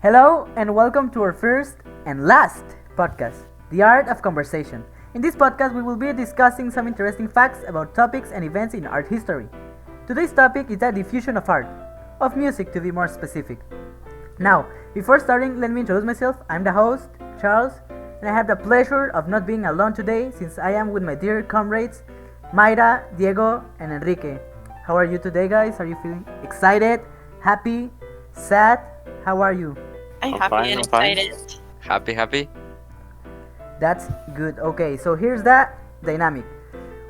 Hello and welcome to our first and last podcast, The Art of Conversation. In this podcast, we will be discussing some interesting facts about topics and events in art history. Today's topic is the diffusion of art, of music to be more specific. Now, before starting, let me introduce myself. I'm the host, Charles, and I have the pleasure of not being alone today since I am with my dear comrades, Mayra, Diego, and Enrique. How are you today, guys? Are you feeling excited, happy, sad? How are you? I'm I'm happy fine, and I'm fine. excited. Happy? That's good. Okay, so here's the dynamic.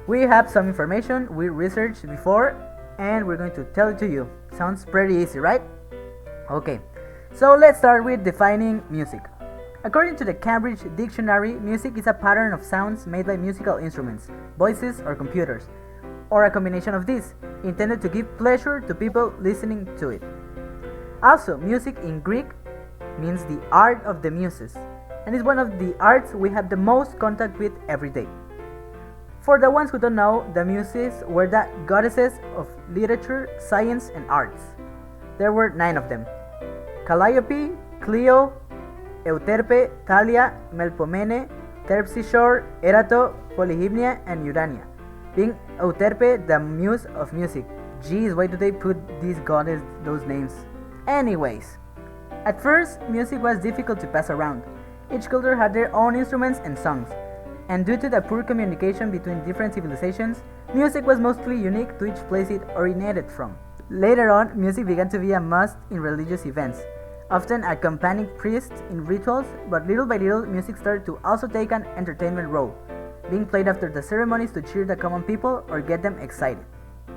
We have some information we researched before and we're going to tell it to you. Sounds pretty easy, right? Okay, so let's start with defining music. According to the Cambridge Dictionary, music is a pattern of sounds made by musical instruments, voices, or computers, or a combination of these, intended to give pleasure to people listening to it. Also, music in Greek means the art of the muses, and is one of the arts we have the most contact with every day. For the ones who don't know, the muses were the goddesses of literature, science, and arts. There were 9 of them: Calliope, Clio, Euterpe, Thalia, Melpomene, Terpsichore, Erato, Polyhymnia, and Urania. Being Euterpe the muse of music. Jeez, why do they put these goddess those names? Anyways, at first, music was difficult to pass around. Each culture had their own instruments and songs, and due to the poor communication between different civilizations, music was mostly unique to each place it originated from. Later on, music began to be a must in religious events, often accompanying priests in rituals, but little by little, music started to also take an entertainment role, being played after the ceremonies to cheer the common people or get them excited.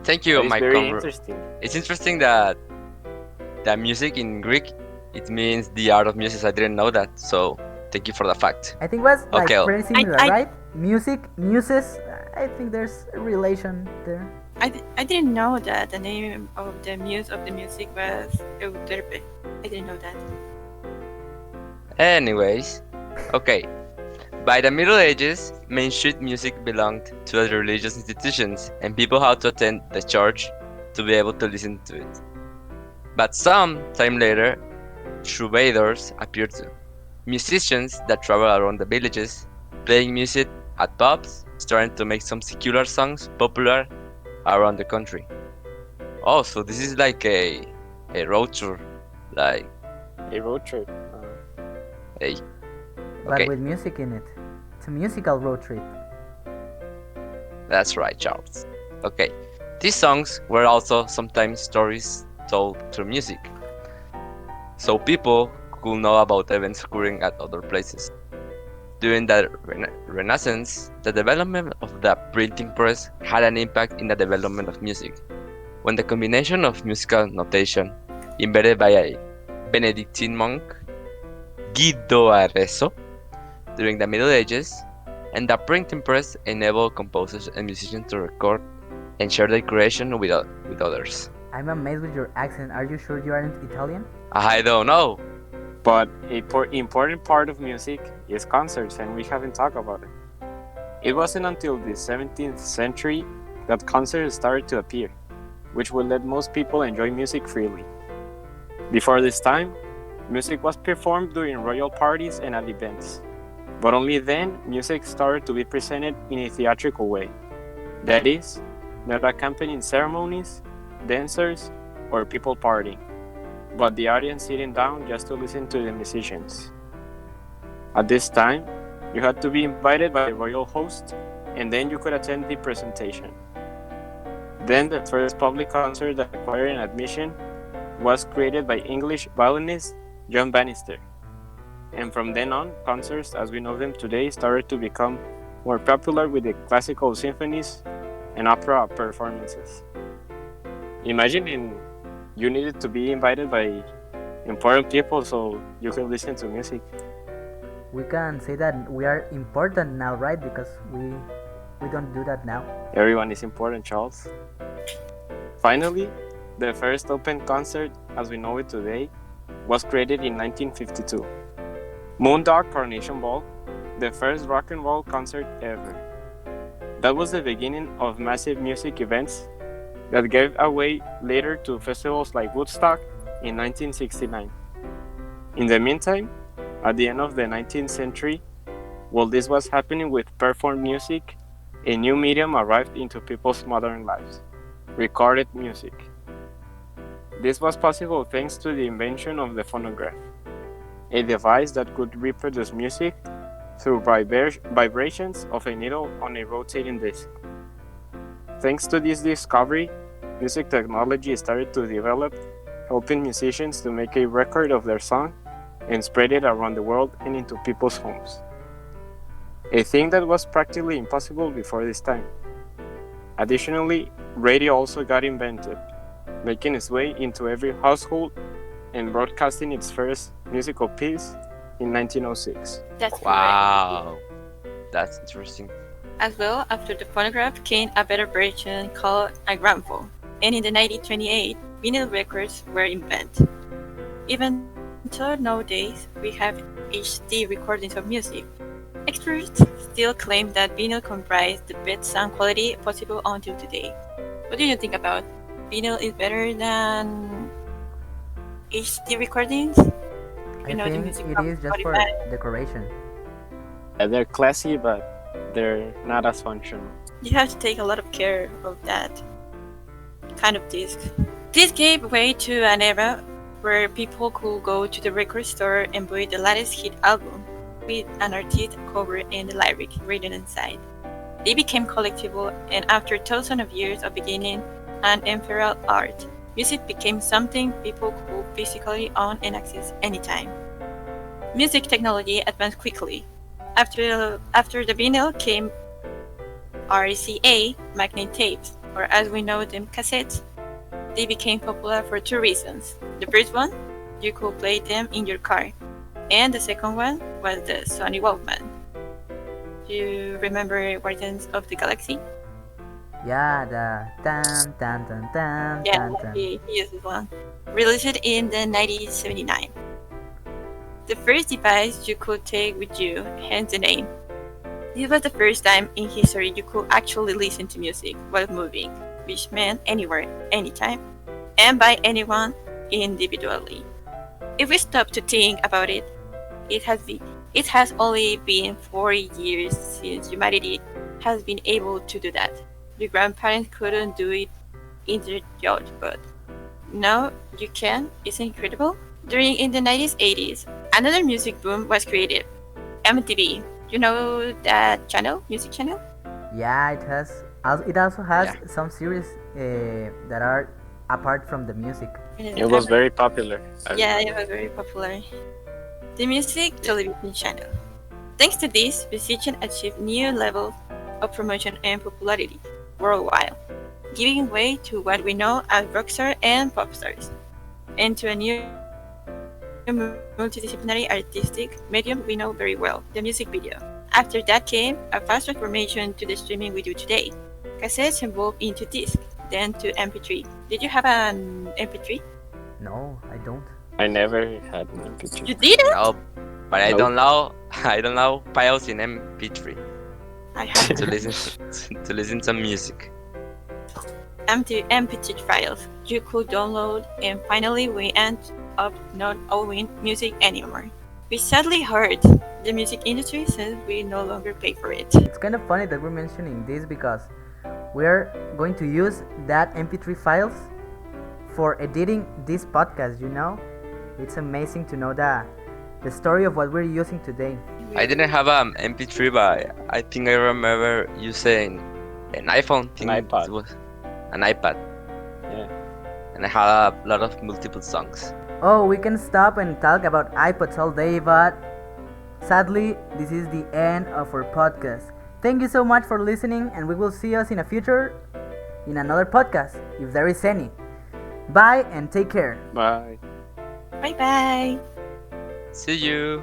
Thank you, That is my very comrade. interesting. It's interesting that music in Greek it means the art of music. I didn't know that, so thank you for the fact. I think it was like Okay. pretty similar, I- right? Music, muses, I think there's a relation there. I didn't know that the name of the muse of the music was Euterpe. I didn't know that. Anyways, okay. By the Middle Ages, mainstream music belonged to the religious institutions, and people had to attend the church to be able to listen to it. But some time later, troubadours appeared too. Musicians that travel around the villages, playing music at pubs, starting to make some secular songs popular around the country. Oh, so this is like a road tour, like A road trip. a But Okay. with music in it. It's a musical road trip. That's right, Charles. Okay, these songs were also sometimes stories told through music, so people could know about events occurring at other places. During the Renaissance, the development of the printing press had an impact in the development of music. When the combination of musical notation invented by a Benedictine monk, Guido Arezzo, during the Middle Ages, and the printing press enabled composers and musicians to record and share their creation with others. I'm amazed with your accent. Are you sure you aren't Italian? I don't know. But a important part of music is concerts, and we haven't talked about it. It wasn't until the 17th century that concerts started to appear, which would let most people enjoy music freely. Before this time, music was performed during royal parties and at events. But only then, music started to be presented in a theatrical way. That is, not accompanying ceremonies, dancers, or people partying, but the audience sitting down just to listen to the musicians. At this time, you had to be invited by the royal host, and then you could attend the presentation. Then the first public concert that required an admission was created by English violinist John Bannister. And from then on, concerts as we know them today started to become more popular with the classical symphonies and opera performances. Imagine you needed to be invited by important people so you could listen to music. We can say that we are important now, right? Because we don't do that now. Everyone is important, Charles. Finally, the first open concert as we know it today was created in 1952. Moondog Carnation Ball, the first rock and roll concert ever. That was the beginning of massive music events that gave away later to festivals like Woodstock in 1969. In the meantime, at the end of the 19th century, while this was happening with performed music, a new medium arrived into people's modern lives: recorded music. This was possible thanks to the invention of the phonograph, a device that could reproduce music through vibrations of a needle on a rotating disc. Thanks to this discovery, music technology started to develop, helping musicians to make a record of their song and spread it around the world and into people's homes. A thing that was practically impossible before this time. Additionally, radio also got invented, making its way into every household and broadcasting its first musical piece in 1906. That's correct. Wow, that's interesting. As well, after the phonograph came a better version called a gramophone, and in the 1928, vinyl records were invented. Even though nowadays we have HD recordings of music, experts still claim that vinyl comprised the best sound quality possible until today. What do you think about vinyl is better than HD recordings? I The think music it from is just for Spotify. decoration. They're classy, but they're not as functional. You have to take a lot of care of that kind of disc. This gave way to an era where people could go to the record store and buy the latest hit album with an artist cover and the lyric written inside. They became collectible, and after thousands of years of beginning an ephemeral art, music became something people could physically own and access anytime. Music technology advanced quickly. After the vinyl came RCA magnet tapes, or as we know them, cassettes. They became popular for two reasons. The first one, you could play them in your car, and the second one was the Sony Walkman. Do you remember Guardians of the Galaxy? Yeah, the tan tan tan tan Yeah, tan tan. he uses one. Released in the 1979. The first device you could take with you, hence the name. This was the first time in history you could actually listen to music while moving, which meant anywhere, anytime, and by anyone individually. If we stop to think about it, it has only been 40 years since humanity has been able to do that. Your grandparents couldn't do it in their yacht, but now you can. Isn't it incredible? During in the 1980s, another music boom was created. MTV. You know that channel, music channel? Yeah, it has. It also has Yeah. some series that are apart from the music. It was very popular. Yeah, it was very popular. The music television channel. Thanks to this, musicians achieved new levels of promotion and popularity worldwide, giving way to what we know as rock stars and pop stars, and to a new multidisciplinary artistic medium we know very well, the music video. After that came a fast transformation to the streaming we do today. Cassettes evolved into disc, then to MP3. Did you have an MP3? No, I don't. I never had an You MP3. didn't? No, but I Nope. don't know. I don't know files in MP3 I have to listen to listen to music. MP3 files you could download, and finally we end up not owning music anymore. We sadly hurt the music industry since we no longer pay for it. It's kind of funny that we're mentioning this because we're going to use that MP3 files for editing this podcast, you know? It's amazing to know the story of what we're using today. I didn't have an MP3, but I think I remember using an iPhone. Thing. iPod. It was an iPad, Yeah. and I had a lot of multiple songs. Oh, we can stop and talk about iPods all day, but sadly, this is the end of our podcast. Thank you so much for listening, and we will see us in the future in another podcast, if there is any. Bye and take care. Bye. Bye bye. See you.